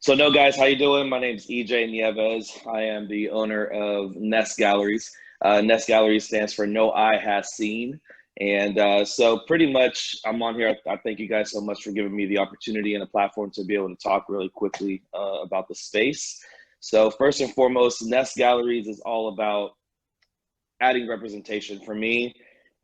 So no, guys, how you doing? My name is N.E.H.S. I am the owner of N.E.H.S Galleries. N.E.H.S Galleries stands for No Eye Has Seen. And so pretty much I'm on here. I thank you guys so much for giving me the opportunity and a platform to be able to talk really quickly about the space. So first and foremost, N.E.H.S Galleries is all about adding representation for me,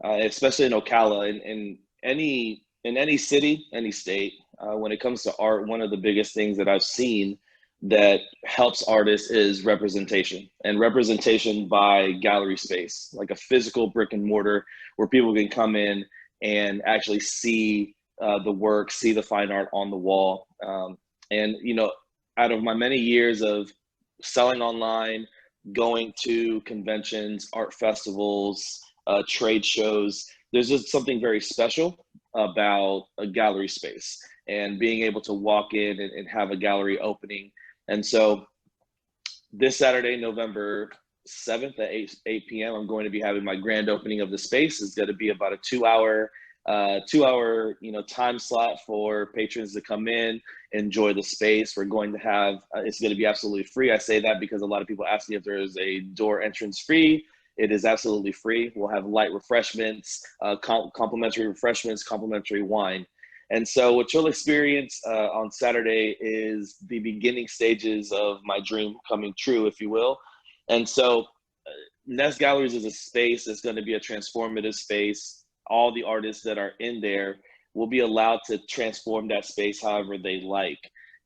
especially in Ocala, in any city, any state. When it comes to art, one of the biggest things that I've seen that helps artists is representation, and representation by gallery space, like a physical brick and mortar where people can come in and actually see the work, see the fine art on the wall. And out of my many years of selling online, going to conventions, art festivals, trade shows, there's just something very special about a gallery space and being able to walk in and have a gallery opening. And so this Saturday, November 7th at 8 p.m., I'm going to be having my grand opening of the space. It's going to be about a 2 hour time slot for patrons to come in, enjoy the space. We're going to have it's going to be absolutely free. I say that because a lot of people ask me if there is a door entrance fee. It is absolutely free. We'll have light refreshments, complimentary refreshments, complimentary wine. And so what you'll experience on Saturday is the beginning stages of my dream coming true, if you will. And so N.E.H.S Galleries is a space that's going to be a transformative space. All the artists that are in there will be allowed to transform that space however they like.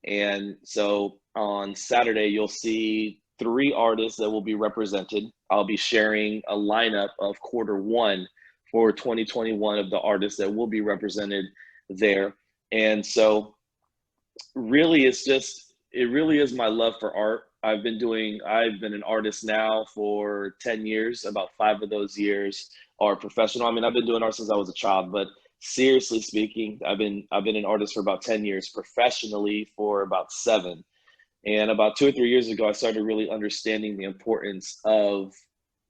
And so on Saturday, you'll see three artists that will be represented. I'll be sharing a lineup of quarter 1 for 2021 of the artists that will be represented there. And so really it really is my love for art. I've been an artist now for 10 years. About 5 of those years are professional. I mean, I've been doing art since I was a child, but seriously speaking, I've been an artist for about 10 years, professionally for about 7. And about 2 or 3 years ago, I started really understanding the importance of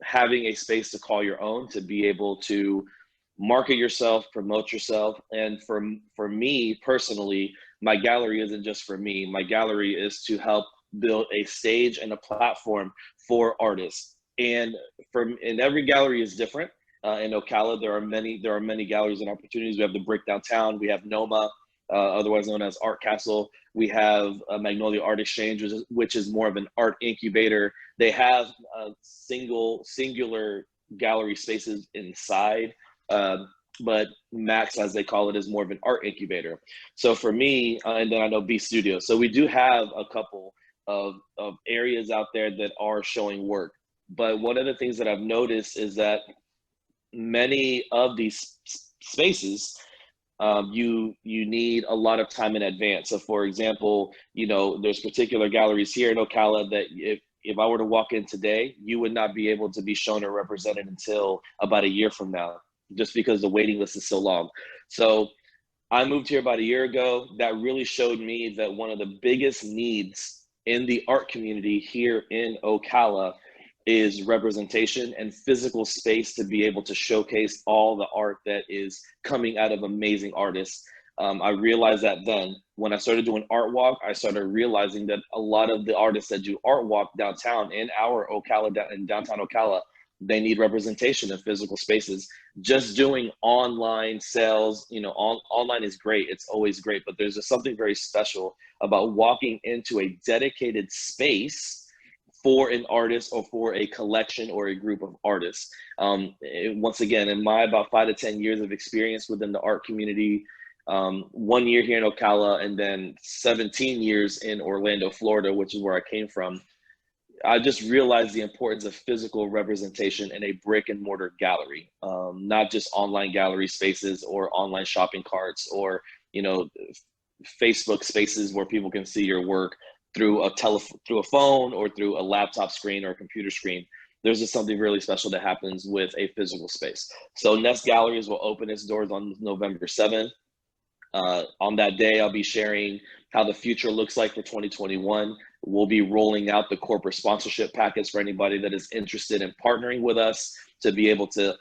having a space to call your own, to be able to market yourself, promote yourself. And for me personally, my gallery isn't just for me. My gallery is to help build a stage and a platform for artists. And every gallery is different. In Ocala, there are many galleries and opportunities. We have the Brick Downtown. We have NOMA, otherwise known as Art Castle. We have Magnolia Art Exchange, which is more of an art incubator. They have singular gallery spaces inside, but Max, as they call it, is more of an art incubator. So for me, and then I know B Studio. So we do have a couple of areas out there that are showing work. But one of the things that I've noticed is that many of these spaces, you need a lot of time in advance. So for example, there's particular galleries here in Ocala that if I were to walk in today, you would not be able to be shown or represented until about a year from now, just because the waiting list is so long. So I moved here about a year ago. That really showed me that one of the biggest needs in the art community here in Ocala is representation and physical space to be able to showcase all the art that is coming out of amazing artists. I realized that then when I started doing art walk, I started realizing that a lot of the artists that do art walk downtown in our Ocala, in downtown Ocala, they need representation in physical spaces. Just doing online sales, online is great. It's always great, but there's just something very special about walking into a dedicated space for an artist or for a collection or a group of artists. Once again, in my about 5 to 10 years of experience within the art community, 1 year here in Ocala, and then 17 years in Orlando, Florida, which is where I came from, I just realized the importance of physical representation in a brick and mortar gallery, not just online gallery spaces or online shopping carts or, Facebook spaces where people can see your work through a phone or through a laptop screen or a computer screen. There's just something really special that happens with a physical space. So N.E.H.S Galleries will open its doors on November 7th. On that day, I'll be sharing how the future looks like for 2021. We'll be rolling out the corporate sponsorship packets for anybody that is interested in partnering with us to be able to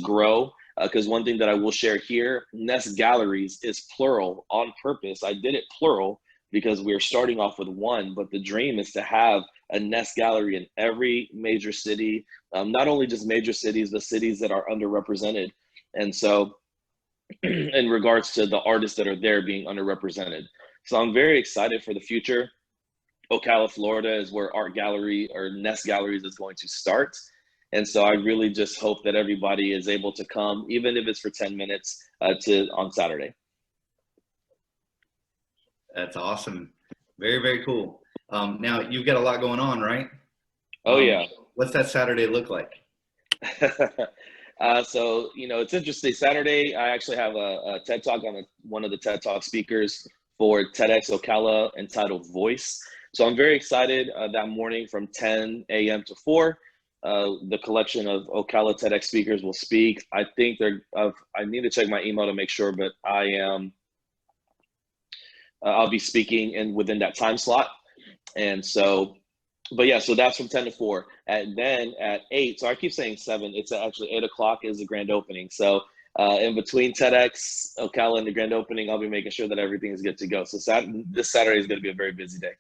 grow. Because one thing that I will share here, N.E.H.S Galleries is plural on purpose. I did it plural because we're starting off with one, but the dream is to have a N.E.H.S gallery in every major city, not only just major cities, but cities that are underrepresented. And so in regards to the artists that are there being underrepresented. So I'm very excited for the future. Ocala, Florida is where art gallery or N.E.H.S galleries is going to start. And so I really just hope that everybody is able to come, even if it's for 10 minutes on Saturday. That's awesome. Very, very cool. Now you've got a lot going on, right? Oh yeah. What's that Saturday look like? So, it's interesting. Saturday, I actually have a TED Talk. I'm one of the TED Talk speakers for TEDx Ocala entitled Voice. So I'm very excited that morning from 10 a.m. to 4. The collection of Ocala TEDx speakers will speak. I think I need to check my email to make sure, but I'll be speaking within that time slot. And so, but yeah, so that's from 10 to 4. And then at 8, so I keep saying 7, it's actually 8 o'clock is the grand opening. So in between TEDx, Ocala, and the grand opening, I'll be making sure that everything is good to go. So this Saturday is going to be a very busy day.